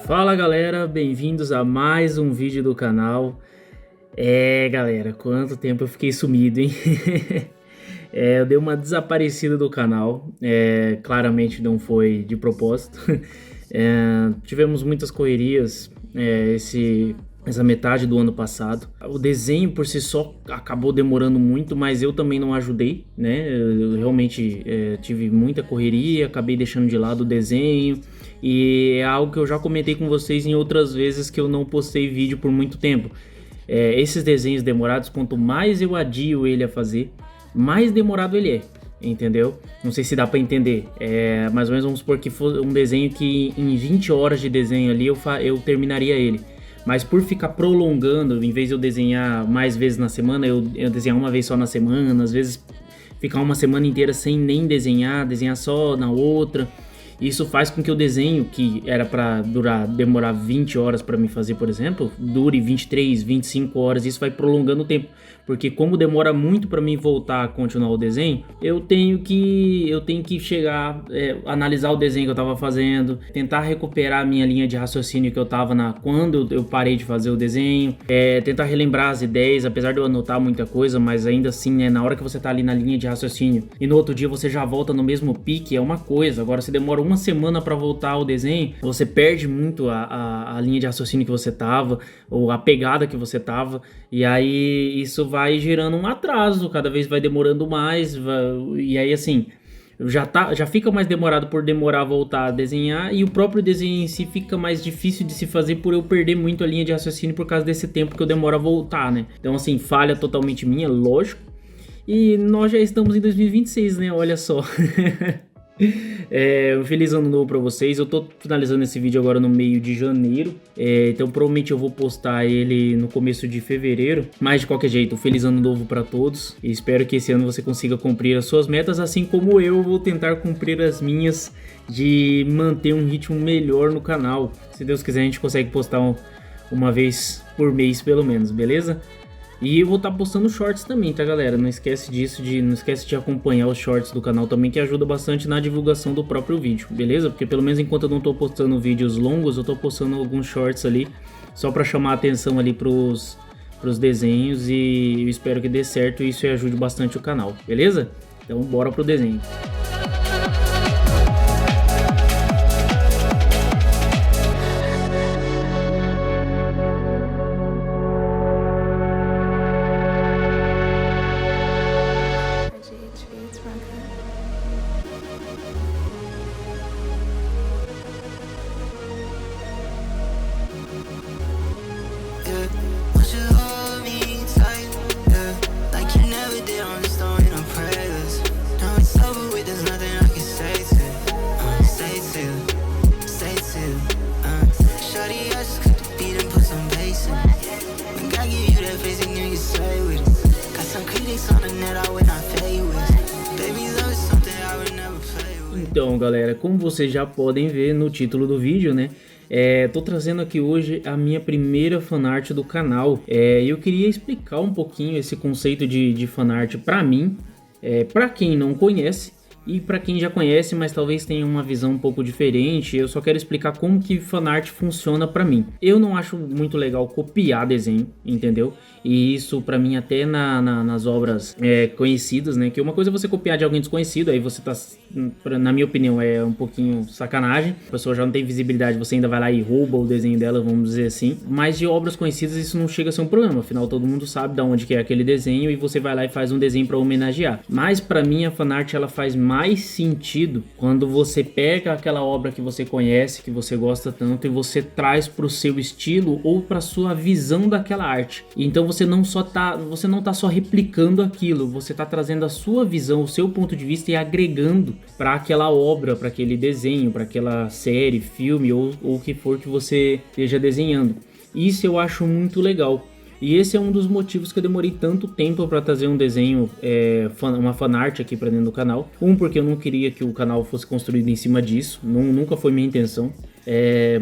Fala galera, bem-vindos a mais um vídeo do canal. Galera, quanto tempo eu fiquei sumido, hein? Eu dei uma desaparecida do canal, claramente não foi de propósito. Tivemos muitas correrias essa metade do ano passado. O desenho por si só acabou demorando muito, mas eu também não ajudei, né? Eu realmente tive muita correria, acabei deixando de lado o desenho. E é algo que eu já comentei com vocês em outras vezes que eu não postei vídeo por muito tempo. Esses desenhos demorados, quanto mais eu adio ele a fazer, mais demorado ele é, entendeu? Não sei se dá pra entender. Mais ou menos, vamos supor que for um desenho que em 20 horas de desenho ali eu terminaria ele. Mas por ficar prolongando, em vez de eu desenhar mais vezes na semana, eu desenhar uma vez só na semana, às vezes ficar uma semana inteira sem nem desenhar só na outra. Isso faz com que o desenho, que era para demorar 20 horas para me fazer, por exemplo, dure 23, 25 horas. Isso vai prolongando o tempo, porque como demora muito para mim voltar a continuar o desenho, eu tenho que chegar, analisar o desenho que eu estava fazendo, tentar recuperar a minha linha de raciocínio que eu estava quando eu parei de fazer o desenho, tentar relembrar as ideias, apesar de eu anotar muita coisa, mas ainda assim, né, na hora que você tá ali na linha de raciocínio e no outro dia você já volta no mesmo pique, é uma coisa. Agora, se demora uma semana para voltar ao desenho, você perde muito a linha de raciocínio que você tava, ou a pegada que você tava, e aí isso vai gerando um atraso, cada vez vai demorando mais, e aí assim, já fica mais demorado por demorar a voltar a desenhar, e o próprio desenho em si fica mais difícil de se fazer por eu perder muito a linha de raciocínio por causa desse tempo que eu demoro a voltar, né? Então assim, falha totalmente minha, lógico, e nós já estamos em 2026, né? Olha só. Um feliz ano novo pra vocês. Eu tô finalizando esse vídeo agora no meio de janeiro, então provavelmente eu vou postar ele no começo de fevereiro. Mas de qualquer jeito, feliz ano novo pra todos, e espero que esse ano você consiga cumprir as suas metas, assim como eu vou tentar cumprir as minhas, de manter um ritmo melhor no canal. Se Deus quiser, a gente consegue postar uma vez por mês pelo menos, beleza? E eu vou estar postando shorts também, tá galera? Não esquece disso, não esquece de acompanhar os shorts do canal também, que ajuda bastante na divulgação do próprio vídeo, beleza? Porque pelo menos enquanto eu não tô postando vídeos longos, eu tô postando alguns shorts ali, só pra chamar a atenção ali pros desenhos, e eu espero que dê certo e isso ajude bastante o canal, beleza? Então bora pro desenho. Então galera, como vocês já podem ver no título do vídeo, né, tô trazendo aqui hoje a minha primeira fanart do canal. Eu queria explicar um pouquinho esse conceito de fanart pra mim, pra quem não conhece, e para quem já conhece, mas talvez tenha uma visão um pouco diferente. Eu só quero explicar como que fanart funciona para mim. Eu não acho muito legal copiar desenho, entendeu? E isso para mim até nas obras conhecidas, né? Que uma coisa é você copiar de alguém desconhecido, aí você tá, na minha opinião, é um pouquinho sacanagem. A pessoa já não tem visibilidade, você ainda vai lá e rouba o desenho dela, vamos dizer assim. Mas de obras conhecidas isso não chega a ser um problema, afinal todo mundo sabe de onde que é aquele desenho e você vai lá e faz um desenho para homenagear. Mas para mim a fanart ela faz mais sentido quando você pega aquela obra que você conhece, que você gosta tanto, e você traz para o seu estilo ou para sua visão daquela arte. Então você não tá só replicando aquilo, você tá trazendo a sua visão, o seu ponto de vista e agregando para aquela obra, para aquele desenho, para aquela série, filme ou o que for que você esteja desenhando. Isso eu acho muito legal. E esse é um dos motivos que eu demorei tanto tempo para trazer um desenho, uma fanart aqui para dentro do canal. Porque eu não queria que o canal fosse construído em cima disso, nunca foi minha intenção.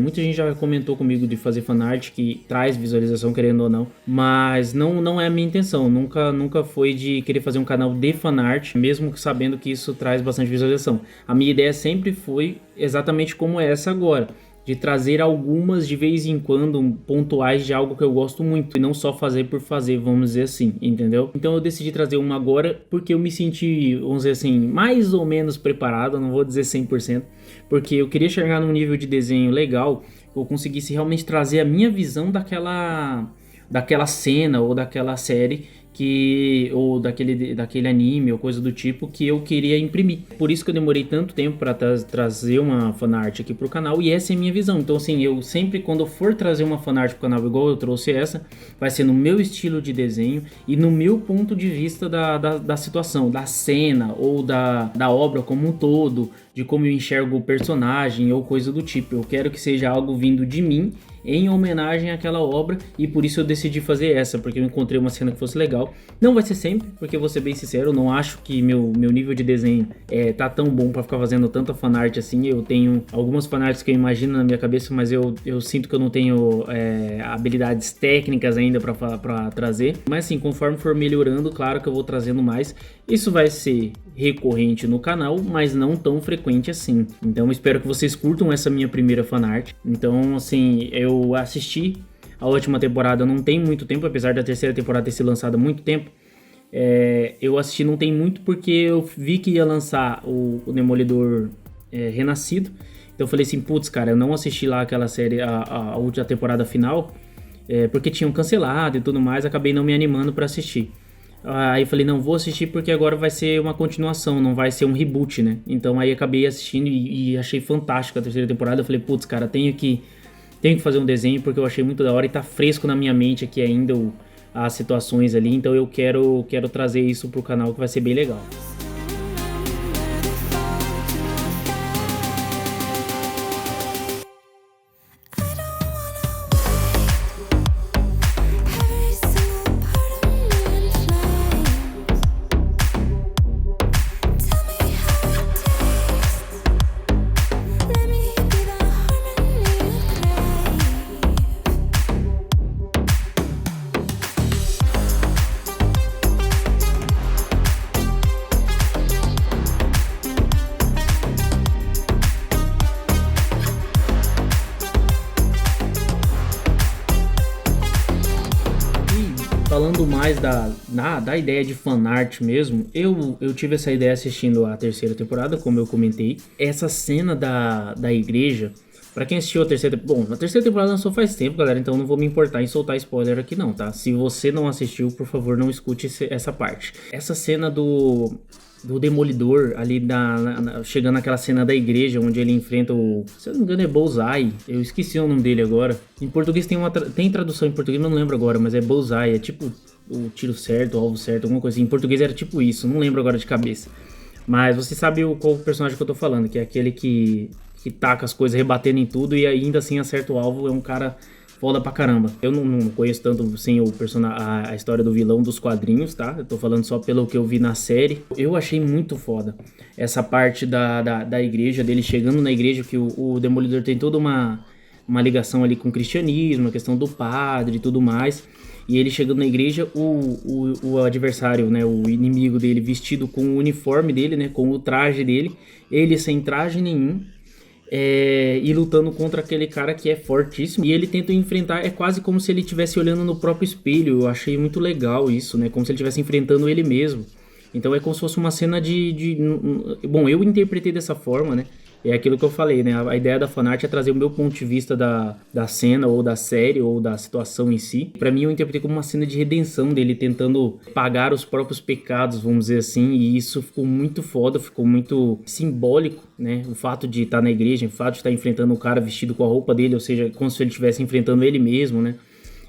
Muita gente já comentou comigo de fazer fanart que traz visualização, querendo ou não, mas não é a minha intenção. Nunca foi de querer fazer um canal de fanart, mesmo sabendo que isso traz bastante visualização. A minha ideia sempre foi exatamente como é essa agora, de trazer algumas de vez em quando pontuais de algo que eu gosto muito e não só fazer por fazer, vamos dizer assim, entendeu? Então eu decidi trazer uma agora porque eu me senti, vamos dizer assim, mais ou menos preparado, não vou dizer 100%, porque eu queria chegar num nível de desenho legal, que eu conseguisse realmente trazer a minha visão daquela cena ou daquela série ou daquele anime ou coisa do tipo que eu queria imprimir. Por isso que eu demorei tanto tempo para trazer uma fanart aqui pro canal, e essa é a minha visão. Então assim, eu sempre, quando eu for trazer uma fanart pro canal igual eu trouxe essa, vai ser no meu estilo de desenho e no meu ponto de vista da situação, da cena ou da obra como um todo, de como eu enxergo o personagem ou coisa do tipo. Eu quero que seja algo vindo de mim em homenagem àquela obra, e por isso eu decidi fazer essa, porque eu encontrei uma cena que fosse legal. Não vai ser sempre, porque eu vou ser bem sincero, eu não acho que meu nível de desenho tá tão bom para ficar fazendo tanta fanart assim. Eu tenho algumas fanarts que eu imagino na minha cabeça, mas eu sinto que eu não tenho habilidades técnicas ainda para trazer. Mas assim, conforme for melhorando, claro que eu vou trazendo mais. Isso vai ser recorrente no canal, mas não tão frequente assim. Então espero que vocês curtam essa minha primeira fanart. Então assim, eu assisti a última temporada não tem muito tempo, apesar da terceira temporada ter sido lançada há muito tempo. Eu assisti não tem muito porque eu vi que ia lançar o Demolidor Renascido. Então eu falei assim, putz, cara, eu não assisti lá aquela série, a última temporada final, porque tinham cancelado e tudo mais, acabei não me animando para assistir. Aí eu falei, não, vou assistir porque agora vai ser uma continuação, não vai ser um reboot, né? Então aí acabei assistindo e achei fantástico a terceira temporada. Eu falei, putz, cara, tenho que fazer um desenho porque eu achei muito da hora e tá fresco na minha mente aqui ainda as situações ali. Então eu quero trazer isso pro canal, que vai ser bem legal. Falando mais da ideia de fanart mesmo, eu tive essa ideia assistindo a terceira temporada, como eu comentei. Essa cena da igreja, pra quem assistiu a terceira... Bom, a terceira temporada lançou faz tempo, galera, então não vou me importar em soltar spoiler aqui não, tá? Se você não assistiu, por favor, não escute essa parte. Essa cena do Demolidor ali chegando naquela cena da igreja onde ele enfrenta se eu não me engano é Bullseye, eu esqueci o nome dele agora. Em português tem tradução em português, não lembro agora, mas é Bullseye, é tipo o tiro certo, o alvo certo, alguma coisa assim. Em português era tipo isso, não lembro agora de cabeça. Mas você sabe qual personagem que eu tô falando, que é aquele que taca as coisas rebatendo em tudo e ainda assim acerta o alvo. É um cara foda pra caramba. Eu não conheço tanto assim a história do vilão dos quadrinhos, tá? Eu tô falando só pelo que eu vi na série. Eu achei muito foda essa parte da igreja, dele chegando na igreja, que o Demolidor tem toda uma ligação ali com o cristianismo, a questão do padre e tudo mais. E ele chegando na igreja, o adversário, né, o inimigo dele, vestido com o uniforme dele, né, com o traje dele, ele sem traje nenhum, e lutando contra aquele cara que é fortíssimo, e ele tenta enfrentar, é quase como se ele estivesse olhando no próprio espelho. Eu achei muito legal isso, né, como se ele estivesse enfrentando ele mesmo. Então é como se fosse uma cena bom, eu interpretei dessa forma, né. É aquilo que eu falei, né? A ideia da fanart é trazer o meu ponto de vista da cena, ou da série, ou da situação em si. Pra mim, eu interpretei como uma cena de redenção dele, tentando pagar os próprios pecados, vamos dizer assim. E isso ficou muito foda, ficou muito simbólico, né? O fato de estar na igreja, o fato de estar enfrentando o cara vestido com a roupa dele, ou seja, como se ele estivesse enfrentando ele mesmo, né?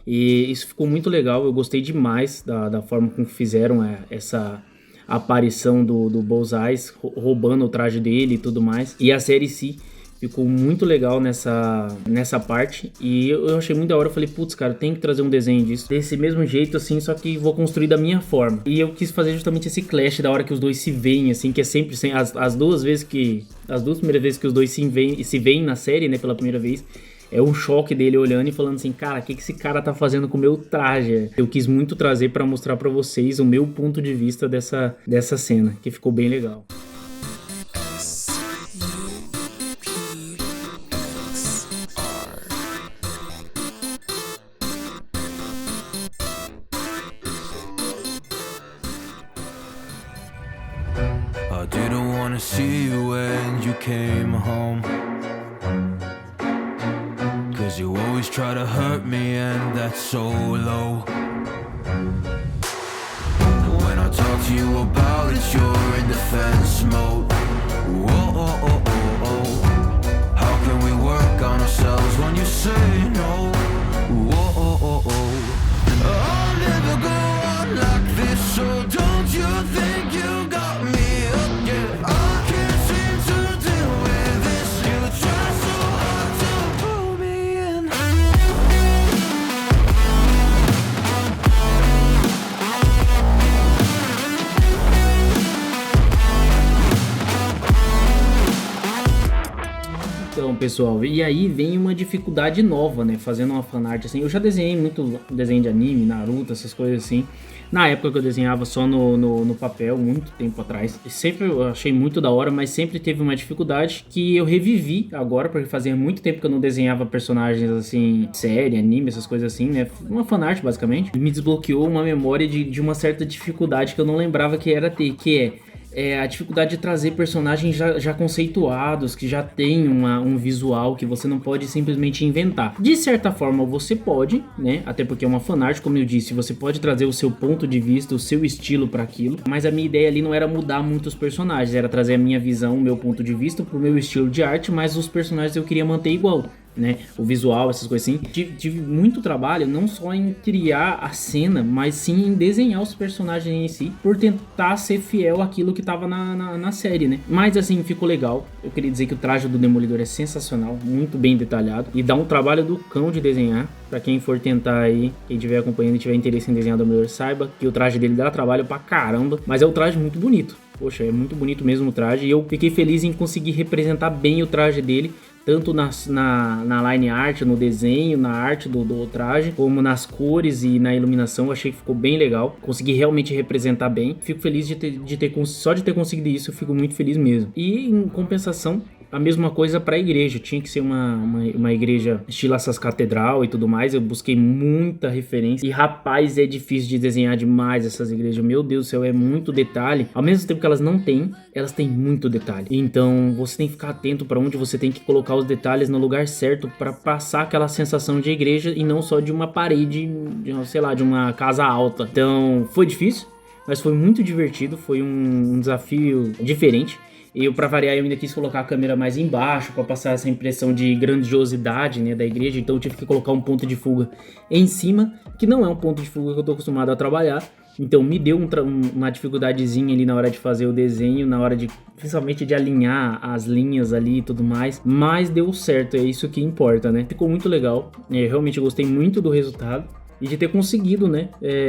E isso ficou muito legal, eu gostei demais da forma como fizeram essa aparição do Bullseye roubando o traje dele e tudo mais. E a série em si Ficou muito legal nessa parte. E eu achei muito da hora. Eu falei, putz, cara, tem que trazer um desenho disso desse mesmo jeito, assim, só que vou construir da minha forma. E eu quis fazer justamente esse clash da hora que os dois se veem, assim, que é sempre as duas primeiras vezes que os dois se veem na série, né, pela primeira vez. É um choque dele olhando e falando assim, cara, o que esse cara tá fazendo com o meu traje? Eu quis muito trazer pra mostrar pra vocês o meu ponto de vista dessa cena, que ficou bem legal. I didn't wanna see you when you came home, 'cause you always try to hurt me and that's so low. When I talk to you about it, you're in defense mode. Whoa, oh, oh, oh, oh. How can we work on ourselves when you say no? Whoa, oh, oh, oh. I'll never go on like this, so don't you think you got me up yet? I can't seem to deal with this. You try so hard to pull me in. Então, pessoal, e aí vem uma dificuldade nova, né, fazendo uma fanart assim. Eu já desenhei muito desenho de anime, Naruto, essas coisas assim. Na época que eu desenhava só no papel, muito tempo atrás. E sempre eu achei muito da hora, mas sempre teve uma dificuldade que eu revivi agora, porque fazia muito tempo que eu não desenhava personagens assim, série, anime, essas coisas assim, né, uma fanart basicamente. E me desbloqueou uma memória de uma certa dificuldade que eu não lembrava que era ter, que é a dificuldade de trazer personagens já conceituados, que já tem um visual que você não pode simplesmente inventar. De certa forma você pode, né? Até porque é uma fanart, como eu disse, você pode trazer o seu ponto de vista, o seu estilo para aquilo. Mas a minha ideia ali não era mudar muito os personagens, era trazer a minha visão, o meu ponto de vista pro meu estilo de arte, mas os personagens eu queria manter igual, né, o visual, essas coisas assim. Tive muito trabalho, não só em criar a cena, mas sim em desenhar os personagens em si, por tentar ser fiel àquilo que tava na série, né. Mas assim, ficou legal. Eu queria dizer que o traje do Demolidor é sensacional, muito bem detalhado, e dá um trabalho do cão de desenhar. Pra quem for tentar aí, quem estiver acompanhando e tiver interesse em desenhar o Demolidor, saiba que o traje dele dá trabalho pra caramba, mas é um traje muito bonito. Poxa, é muito bonito mesmo o traje, e eu fiquei feliz em conseguir representar bem o traje dele, tanto na line art, no desenho, na arte do traje, como nas cores e na iluminação. Eu achei que ficou bem legal, consegui realmente representar bem. Fico feliz só de ter conseguido isso, eu fico muito feliz mesmo. E em compensação, a mesma coisa para a igreja, tinha que ser uma igreja estilo essas catedral e tudo mais. Eu busquei muita referência e rapaz, é difícil de desenhar demais essas igrejas, meu Deus do céu, é muito detalhe. Ao mesmo tempo que elas não têm, elas têm muito detalhe, então você tem que ficar atento para onde você tem que colocar os detalhes no lugar certo para passar aquela sensação de igreja e não só de uma parede, sei lá, de uma casa alta. Então foi difícil, mas foi muito divertido, foi um desafio diferente. Eu, pra variar, eu ainda quis colocar a câmera mais embaixo para passar essa impressão de grandiosidade, né, da igreja. Então eu tive que colocar um ponto de fuga em cima, que não é um ponto de fuga que eu tô acostumado a trabalhar. Então me deu uma dificuldadezinha ali na hora de fazer o desenho, na hora de, principalmente de alinhar as linhas ali e tudo mais. Mas deu certo, é isso que importa, né? Ficou muito legal, realmente eu gostei muito do resultado. E de ter conseguido, né,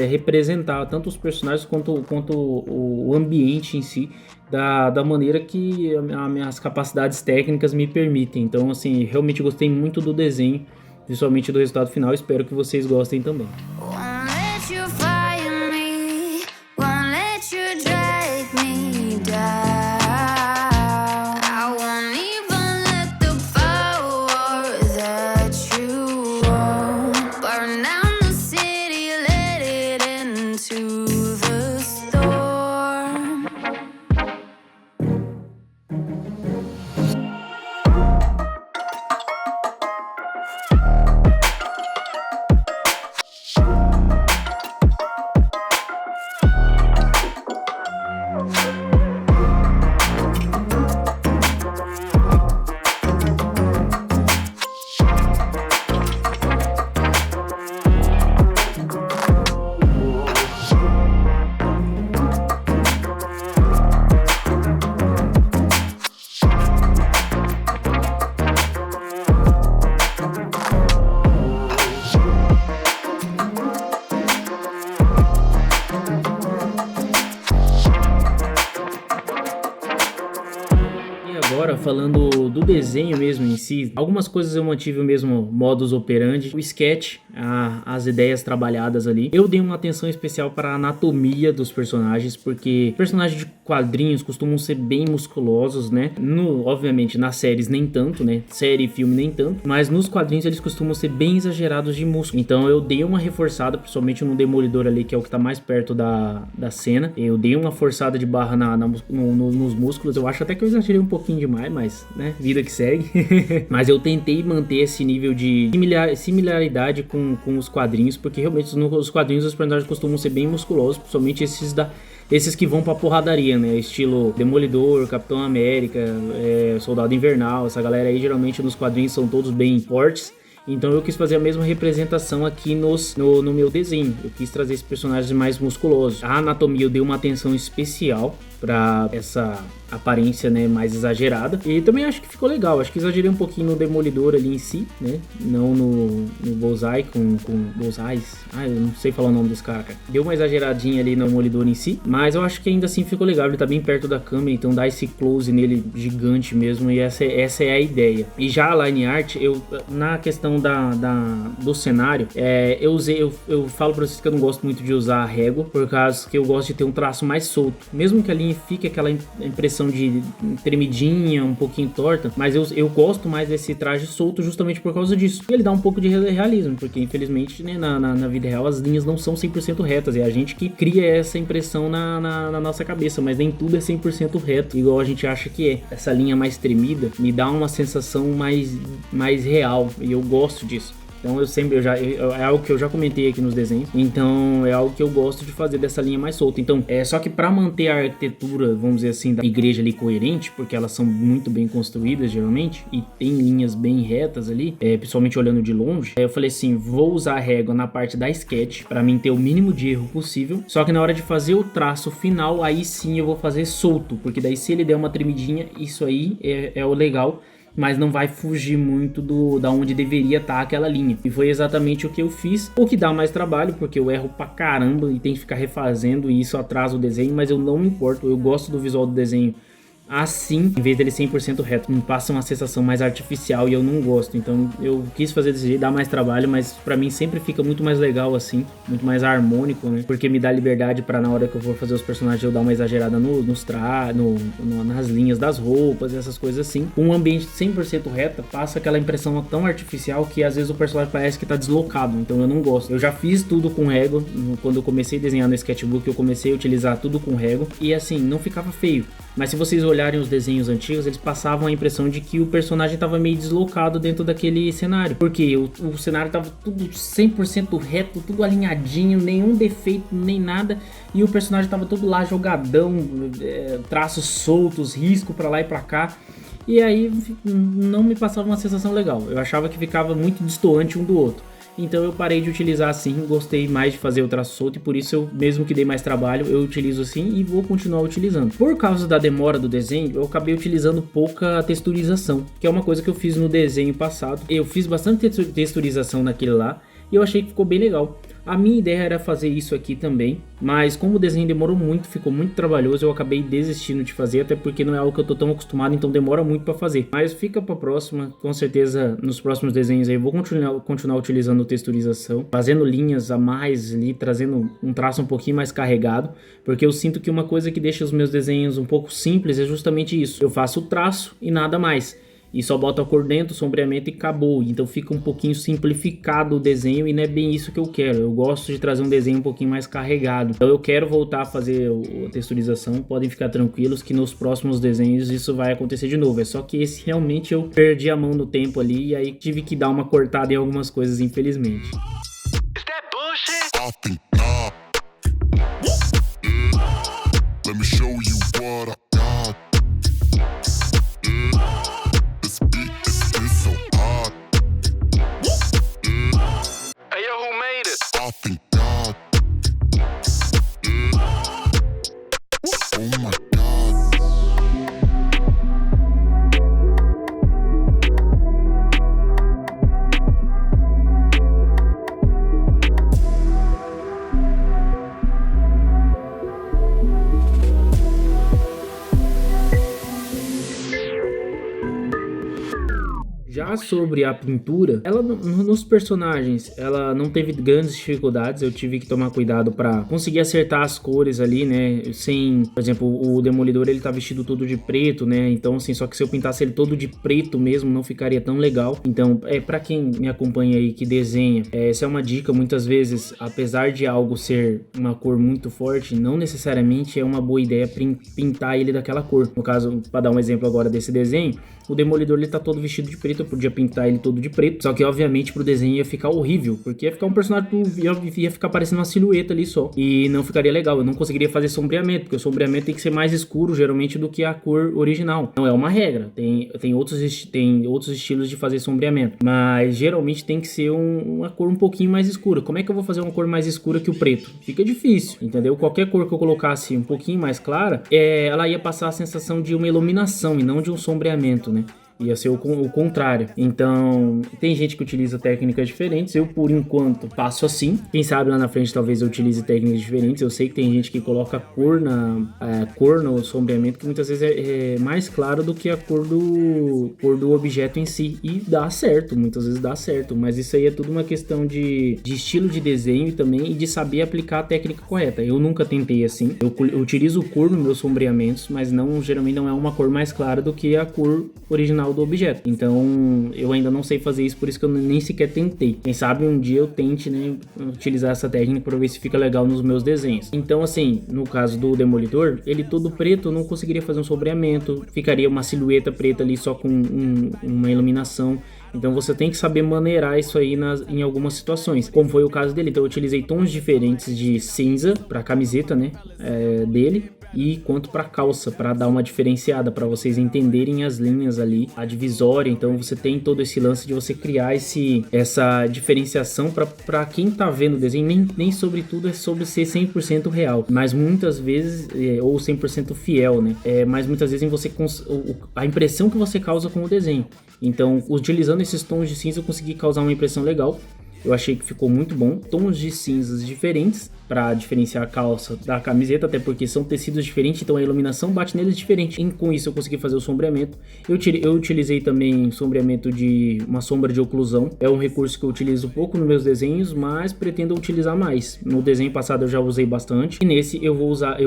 representar tanto os personagens quanto o ambiente em si da maneira que as minhas capacidades técnicas me permitem. Então, assim, realmente gostei muito do desenho, principalmente do resultado final. Espero que vocês gostem também. falando do desenho mesmo em si, algumas coisas eu mantive o mesmo modus operandi. O sketch, as ideias trabalhadas ali. Eu dei uma atenção especial para a anatomia dos personagens, porque personagens de quadrinhos costumam ser bem musculosos, né? Obviamente, nas séries nem tanto, né? Série e filme nem tanto, mas nos quadrinhos eles costumam ser bem exagerados de músculo. Então eu dei uma reforçada, principalmente no Demolidor ali, que é o que tá mais perto da cena. Eu dei uma forçada de barra nos músculos. Eu acho até que eu exagerei um pouquinho demais, mas, né? Vida que segue. Mas eu tentei manter esse nível de similaridade com os quadrinhos, porque realmente nos quadrinhos os personagens costumam ser bem musculosos, principalmente esses que vão pra porradaria, né? Estilo Demolidor, Capitão América, Soldado Invernal. Essa galera aí geralmente nos quadrinhos são todos bem fortes. Então eu quis fazer a mesma representação aqui no meu desenho. Eu quis trazer esses personagens mais musculosos. A anatomia eu dei uma atenção especial para essa aparência, né, mais exagerada. E também acho que ficou legal. Acho que exagerei um pouquinho no Demolidor ali em si, né? Não no Bullseye com Bullseyes. Eu não sei falar o nome desse cara. Deu uma exageradinha ali no Demolidor em si, mas eu acho que ainda assim ficou legal. Ele tá bem perto da câmera, então dá esse close nele gigante mesmo, e essa é a ideia. E já a line art, na questão do cenário, eu falo pra vocês que eu não gosto muito de usar a régua, por causa que eu gosto de ter um traço mais solto. Mesmo que a linha fique aquela impressão de tremidinha, um pouquinho torta, mas eu gosto mais desse traje solto justamente por causa disso. E ele dá um pouco de realismo, porque infelizmente, né, na vida real as linhas não são 100% retas, é a gente que cria essa impressão na nossa cabeça, mas nem tudo é 100% reto, igual a gente acha que é. Essa linha mais tremida me dá uma sensação mais real, e eu gosto disso. Então é algo que eu já comentei aqui nos desenhos, então é algo que eu gosto de fazer dessa linha mais solta. Então, só que para manter a arquitetura, vamos dizer assim, da igreja ali coerente, porque elas são muito bem construídas geralmente, e tem linhas bem retas ali, principalmente olhando de longe, eu falei assim, vou usar a régua na parte da sketch, para mim ter o mínimo de erro possível, só que na hora de fazer o traço final, aí sim eu vou fazer solto, porque daí se ele der uma tremidinha, isso aí é o legal, mas não vai fugir muito da onde deveria estar aquela linha. E foi exatamente o que eu fiz, o que dá mais trabalho, porque eu erro pra caramba e tem que ficar refazendo, e isso atrasa o desenho, mas eu não me importo, eu gosto do visual do desenho assim, em vez dele 100% reto, me passa uma sensação mais artificial e eu não gosto. Então eu quis fazer desse jeito, dá mais trabalho, mas pra mim sempre fica muito mais legal assim, muito mais harmônico, né? Porque me dá liberdade pra na hora que eu for fazer os personagens eu dar uma exagerada nas linhas das roupas, essas coisas assim. Um ambiente 100% reto passa aquela impressão tão artificial que às vezes o personagem parece que tá deslocado, então eu não gosto. Eu já fiz tudo com régua, quando eu comecei a desenhar no sketchbook eu comecei a utilizar tudo com régua e assim, não ficava feio. Mas se vocês olharem os desenhos antigos, eles passavam a impressão de que o personagem estava meio deslocado dentro daquele cenário. Porque o cenário estava tudo 100% reto, tudo alinhadinho, nenhum defeito, nem nada. E o personagem estava todo lá jogadão, traços soltos, risco para lá e para cá. E aí não me passava uma sensação legal. Eu achava que ficava muito distoante um do outro. Então eu parei de utilizar assim, gostei mais de fazer o traço solto e por isso eu, mesmo que dei mais trabalho, eu utilizo assim e vou continuar utilizando. Por causa da demora do desenho, eu acabei utilizando pouca texturização, que é uma coisa que eu fiz no desenho passado. Eu fiz bastante texturização naquele lá e eu achei que ficou bem legal. A minha ideia era fazer isso aqui também, mas como o desenho demorou muito, ficou muito trabalhoso, eu acabei desistindo de fazer, até porque não é algo que eu tô tão acostumado, então demora muito para fazer. Mas fica pra próxima, com certeza nos próximos desenhos aí eu vou continuar utilizando texturização, fazendo linhas a mais ali, trazendo um traço um pouquinho mais carregado, porque eu sinto que uma coisa que deixa os meus desenhos um pouco simples é justamente isso. Eu faço o traço e nada mais. E só boto a cor dentro, sombreamento e acabou. Então fica um pouquinho simplificado o desenho e não é bem isso que eu quero. Eu gosto de trazer um desenho um pouquinho mais carregado. Então eu quero voltar a fazer a texturização. Podem ficar tranquilos que nos próximos desenhos isso vai acontecer de novo. É só que esse realmente eu perdi a mão no tempo ali e aí tive que dar uma cortada em algumas coisas, infelizmente. Let me show you what I got. This beat is so hot. Hey yo, who made it? I think God. Oh my God. Já sobre a pintura, ela nos personagens, ela não teve grandes dificuldades. Eu tive que tomar cuidado pra conseguir acertar as cores ali, né? Sem, por exemplo, o Demolidor, ele tá vestido todo de preto, né? Então, assim, só que se eu pintasse ele todo de preto mesmo, não ficaria tão legal. Então, pra quem me acompanha aí, que desenha, essa é uma dica. Muitas vezes, apesar de algo ser uma cor muito forte, não necessariamente é uma boa ideia pintar ele daquela cor. No caso, pra dar um exemplo agora desse desenho, o Demolidor, ele tá todo vestido de preto. Eu podia pintar ele todo de preto, só que obviamente pro desenho ia ficar horrível, porque ia ficar um personagem, ia ficar parecendo uma silhueta ali só, e não ficaria legal. Eu não conseguiria fazer sombreamento, porque o sombreamento tem que ser mais escuro geralmente do que a cor original. Não é uma regra, tem outros estilos de fazer sombreamento, mas geralmente tem que ser uma cor um pouquinho mais escura. Como é que eu vou fazer uma cor mais escura que o preto? Fica difícil, entendeu? Qualquer cor que eu colocasse um pouquinho mais clara, ela ia passar a sensação de uma iluminação e não de um sombreamento, né? Ia ser o contrário. Então, tem gente que utiliza técnicas diferentes. Eu, por enquanto, faço assim. Quem sabe lá na frente talvez eu utilize técnicas diferentes. Eu sei que tem gente que coloca cor no sombreamento, que muitas vezes é mais claro do que a cor do objeto em si. E dá certo, muitas vezes dá certo. Mas isso aí é tudo uma questão de estilo de desenho também, e de saber aplicar a técnica correta. Eu nunca tentei assim. Eu utilizo cor nos meus sombreamentos, mas geralmente não é uma cor mais clara do que a cor original do objeto. Então eu ainda não sei fazer isso, por isso que eu nem sequer tentei. Quem sabe um dia eu tente, né, utilizar essa técnica para ver se fica legal nos meus desenhos. Então, assim, no caso do Demolidor, ele todo preto, eu não conseguiria fazer um sombreamento, ficaria uma silhueta preta ali só com uma iluminação. Então você tem que saber maneirar isso aí em algumas situações, como foi o caso dele. Então eu utilizei tons diferentes de cinza para a camiseta, né, dele, e quanto para calça, para dar uma diferenciada, para vocês entenderem as linhas ali, a divisória. Então você tem todo esse lance de você criar essa diferenciação para quem tá vendo o desenho. Nem sobre tudo é sobre ser 100% real, mas muitas vezes, ou 100% fiel, né? Mas muitas vezes a impressão que você causa com o desenho. Então, utilizando esses tons de cinza, eu consegui causar uma impressão legal. Eu achei que ficou muito bom. Tons de cinzas diferentes para diferenciar a calça da camiseta, até porque são tecidos diferentes, então a iluminação bate neles diferente. E com isso eu consegui fazer o sombreamento. Eu utilizei também sombreamento de uma sombra de oclusão. É um recurso que eu utilizo pouco nos meus desenhos, mas pretendo utilizar mais. No desenho passado eu já usei bastante, e nesse eu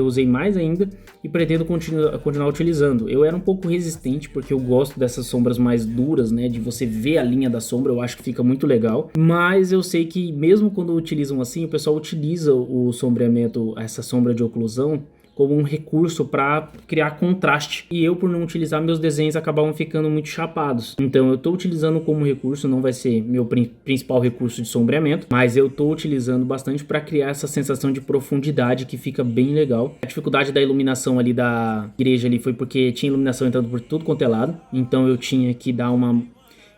usei mais ainda e pretendo continuar utilizando. Eu era um pouco resistente, porque eu gosto dessas sombras mais duras, né, de você ver a linha da sombra. Eu acho que fica muito legal, mas eu sei que mesmo quando utilizam assim, o pessoal utiliza o sombreamento, essa sombra de oclusão, como um recurso para criar contraste. E eu, por não utilizar, meus desenhos acabavam ficando muito chapados. Então eu estou utilizando como recurso, não vai ser meu principal recurso de sombreamento, mas eu estou utilizando bastante para criar essa sensação de profundidade que fica bem legal. A dificuldade da iluminação ali da igreja ali foi porque tinha iluminação entrando por tudo quanto é lado, então eu tinha que dar uma...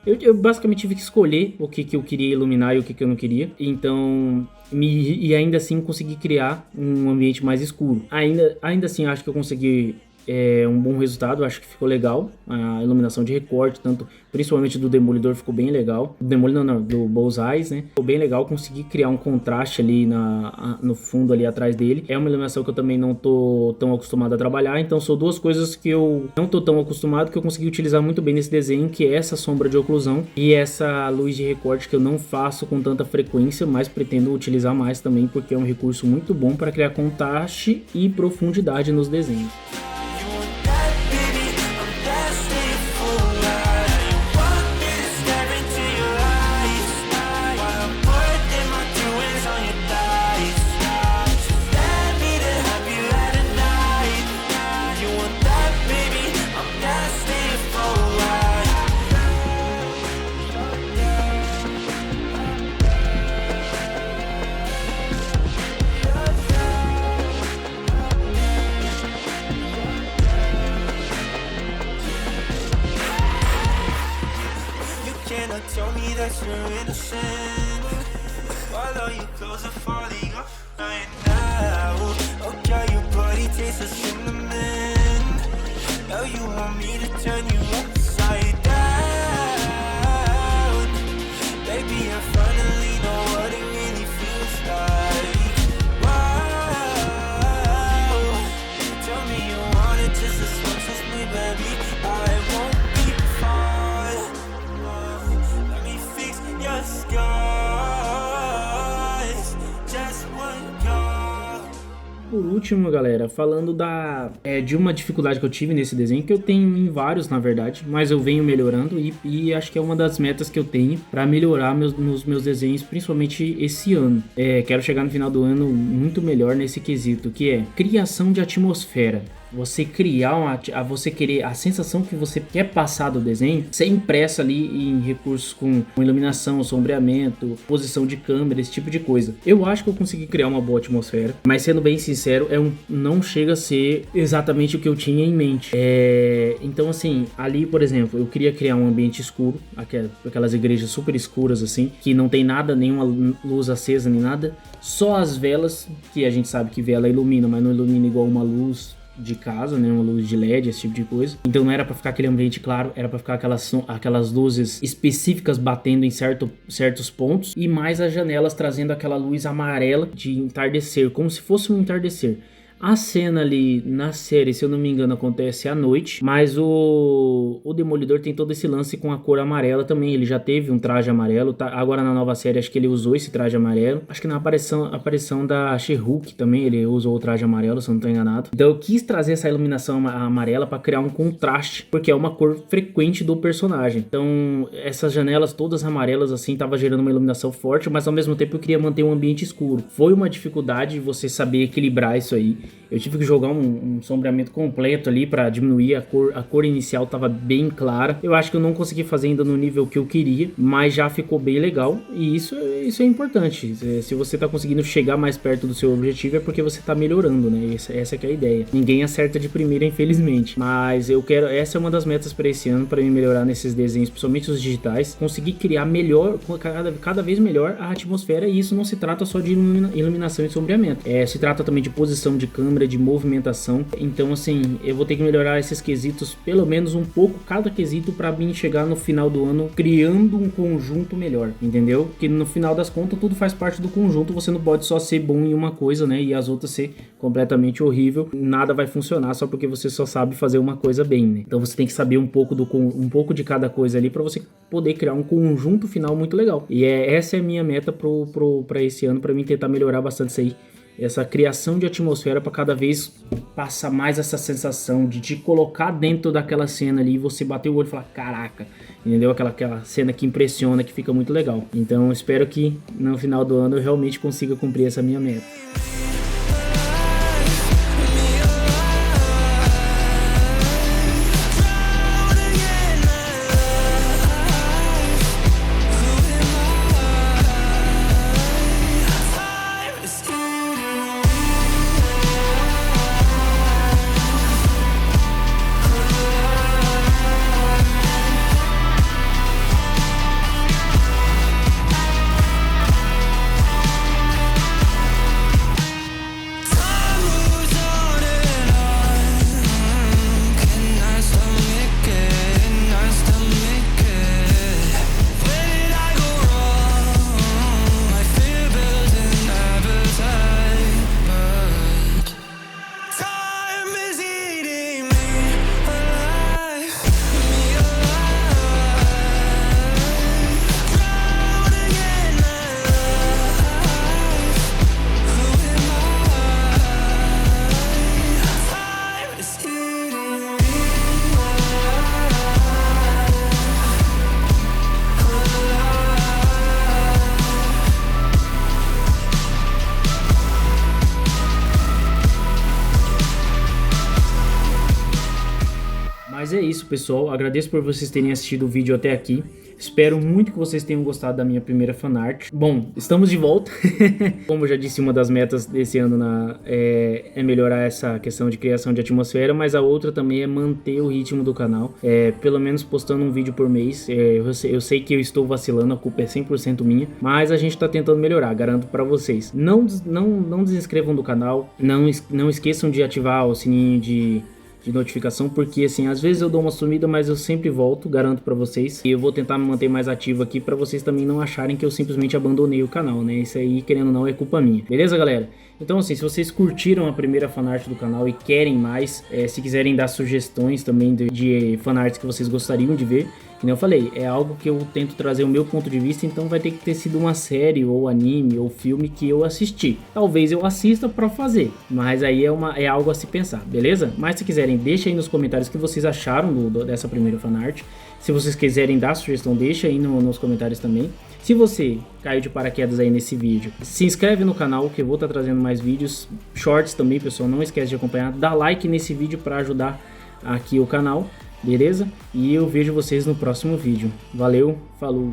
Eu basicamente tive que escolher o que eu queria iluminar e o que eu não queria. Então, e ainda assim consegui criar um ambiente mais escuro. Ainda assim, acho que eu consegui um bom resultado. Acho que ficou legal. A iluminação de recorte, principalmente do Demolidor, ficou bem legal. Do Bullseye, né? Ficou bem legal. Consegui criar um contraste ali no fundo, ali atrás dele. É uma iluminação que eu também não tô tão acostumado a trabalhar. Então são duas coisas que eu não tô tão acostumado, que eu consegui utilizar muito bem nesse desenho, que é essa sombra de oclusão e essa luz de recorte, que eu não faço com tanta frequência, mas pretendo utilizar mais também, porque é um recurso muito bom para criar contraste e profundidade nos desenhos. Tell me that you're innocent, while all your clothes are falling off right now. Oh girl, your body tastes of cinnamon. Now you want me to turn you upside down. Baby, I finally know what it really feels like. Wow, tell me you want it just as much as me, baby. I won't be far. último, galera, falando de uma dificuldade que eu tive nesse desenho, que eu tenho em vários, na verdade, mas eu venho melhorando e acho que é uma das metas que eu tenho para melhorar nos meus desenhos, principalmente esse ano. Quero chegar no final do ano muito melhor nesse quesito, que é criação de atmosfera. Você criar a sensação que você quer passar do desenho ser impressa ali em recursos com iluminação, sombreamento, posição de câmera, esse tipo de coisa. Eu acho que eu consegui criar uma boa atmosfera, mas sendo bem sincero, não chega a ser exatamente o que eu tinha em mente. Então assim, ali por exemplo, eu queria criar um ambiente escuro, aquelas igrejas super escuras assim, que não tem nada, nenhuma luz acesa nem nada, só as velas, que a gente sabe que vela ilumina, mas não ilumina igual uma luz de casa, né, uma luz de LED, esse tipo de coisa. Então não era pra ficar aquele ambiente claro, era pra ficar aquelas luzes específicas batendo em certos pontos, e mais as janelas trazendo aquela luz amarela de entardecer, como se fosse um entardecer. A cena ali na série, se eu não me engano, acontece à noite, mas o Demolidor tem todo esse lance com a cor amarela também. Ele já teve um traje amarelo, tá? Agora na nova série acho que ele usou esse traje amarelo. Acho que na aparição da She-Hulk também ele usou o traje amarelo, se eu não estou enganado. Então eu quis trazer essa iluminação amarela para criar um contraste, porque é uma cor frequente do personagem. Então essas janelas todas amarelas assim, tava gerando uma iluminação forte, mas ao mesmo tempo eu queria manter um ambiente escuro. Foi uma dificuldade você saber equilibrar isso aí. Eu tive que jogar um sombreamento completo ali para diminuir a cor inicial, tava bem clara. Eu acho que eu não consegui fazer ainda no nível que eu queria, mas já ficou bem legal, e isso é importante. Se você tá conseguindo chegar mais perto do seu objetivo é porque você tá melhorando, né? Essa que é a ideia. Ninguém acerta de primeira, infelizmente, mas essa é uma das metas para esse ano, para mim melhorar nesses desenhos, principalmente os digitais, conseguir criar melhor, cada vez melhor a atmosfera, e isso não se trata só de iluminação e sombreamento, se trata também de posição de câmera, de movimentação. Então assim, eu vou ter que melhorar esses quesitos, pelo menos um pouco cada quesito, para mim chegar no final do ano criando um conjunto melhor, entendeu? Que no final das contas tudo faz parte do conjunto, você não pode só ser bom em uma coisa, né, e as outras ser completamente horrível. Nada vai funcionar só porque você só sabe fazer uma coisa bem, né? Então você tem que saber um pouco de cada coisa ali para você poder criar um conjunto final muito legal. E essa é a minha meta para esse ano, para mim tentar melhorar bastante isso aí. Essa criação de atmosfera para cada vez passar mais essa sensação de te colocar dentro daquela cena ali e você bater o olho e falar, caraca, entendeu? Aquela cena que impressiona, que fica muito legal. Então eu espero que no final do ano eu realmente consiga cumprir essa minha meta. Mas é isso, pessoal, agradeço por vocês terem assistido o vídeo até aqui, espero muito que vocês tenham gostado da minha primeira fanart. Bom, estamos de volta. Como eu já disse, uma das metas desse ano é melhorar essa questão de criação de atmosfera, mas a outra também é manter o ritmo do canal, pelo menos postando um vídeo por mês. Eu sei que eu estou vacilando, a culpa é 100% minha, mas a gente está tentando melhorar, garanto para vocês. Não desinscrevam do canal, não esqueçam de ativar o sininho de notificação, porque assim, às vezes eu dou uma sumida, mas eu sempre volto, garanto pra vocês. E eu vou tentar me manter mais ativo aqui pra vocês também não acharem que eu simplesmente abandonei o canal, né? Isso aí, querendo ou não, é culpa minha. Beleza, galera? Então assim, se vocês curtiram a primeira fanart do canal e querem mais, se quiserem dar sugestões também de fanarts que vocês gostariam de ver, Que nem eu falei, é algo que eu tento trazer o meu ponto de vista, então vai ter que ter sido uma série, ou anime, ou filme que eu assisti. Talvez eu assista pra fazer, mas aí é algo a se pensar, beleza? Mas se quiserem, deixa aí nos comentários o que vocês acharam dessa primeira fanart. Se vocês quiserem dar sugestão, deixa aí nos comentários também. Se você caiu de paraquedas aí nesse vídeo, se inscreve no canal que eu vou estar trazendo mais vídeos, shorts também, pessoal, não esquece de acompanhar. Dá like nesse vídeo para ajudar aqui o canal, beleza? E eu vejo vocês no próximo vídeo. Valeu, falou!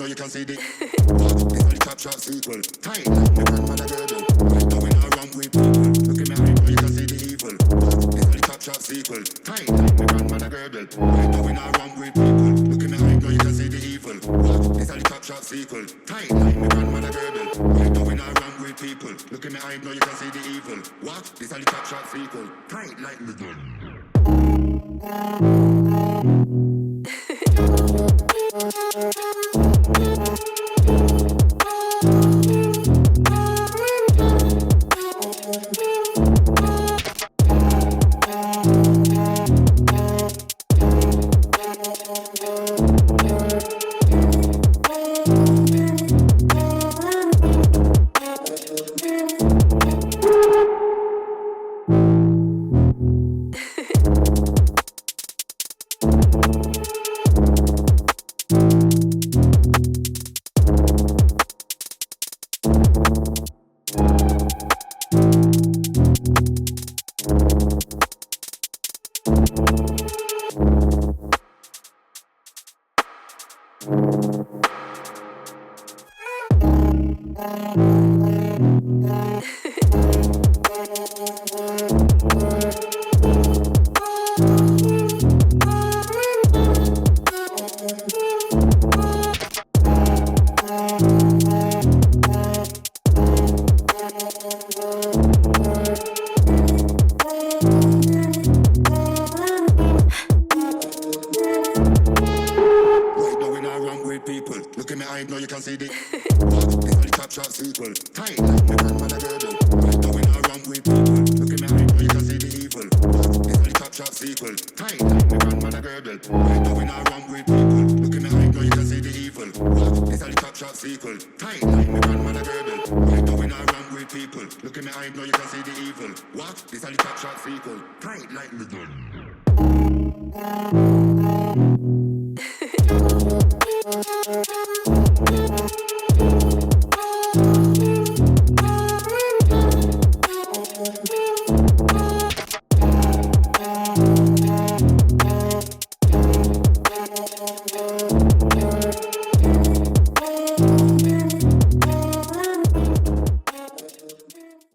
know you can see the what? This only top shot sequel. Tight like my grandmother girdle. Right now when I run with people. Look at me, I know you can see the evil. What? This only top shot sequel. Tight like my grandmother girdle. Right now when I run with people. Look at me, I know you can see the evil. What? This only top shot sequel. Tight like my grandmother girdle. Right now when I run with people. Look at me, I know you can see the evil. What? This only top shot sequel. Tight like my grandmother. Look in my eye, now you can see the evil. What? This are the top shot sequel. Tight like the gun.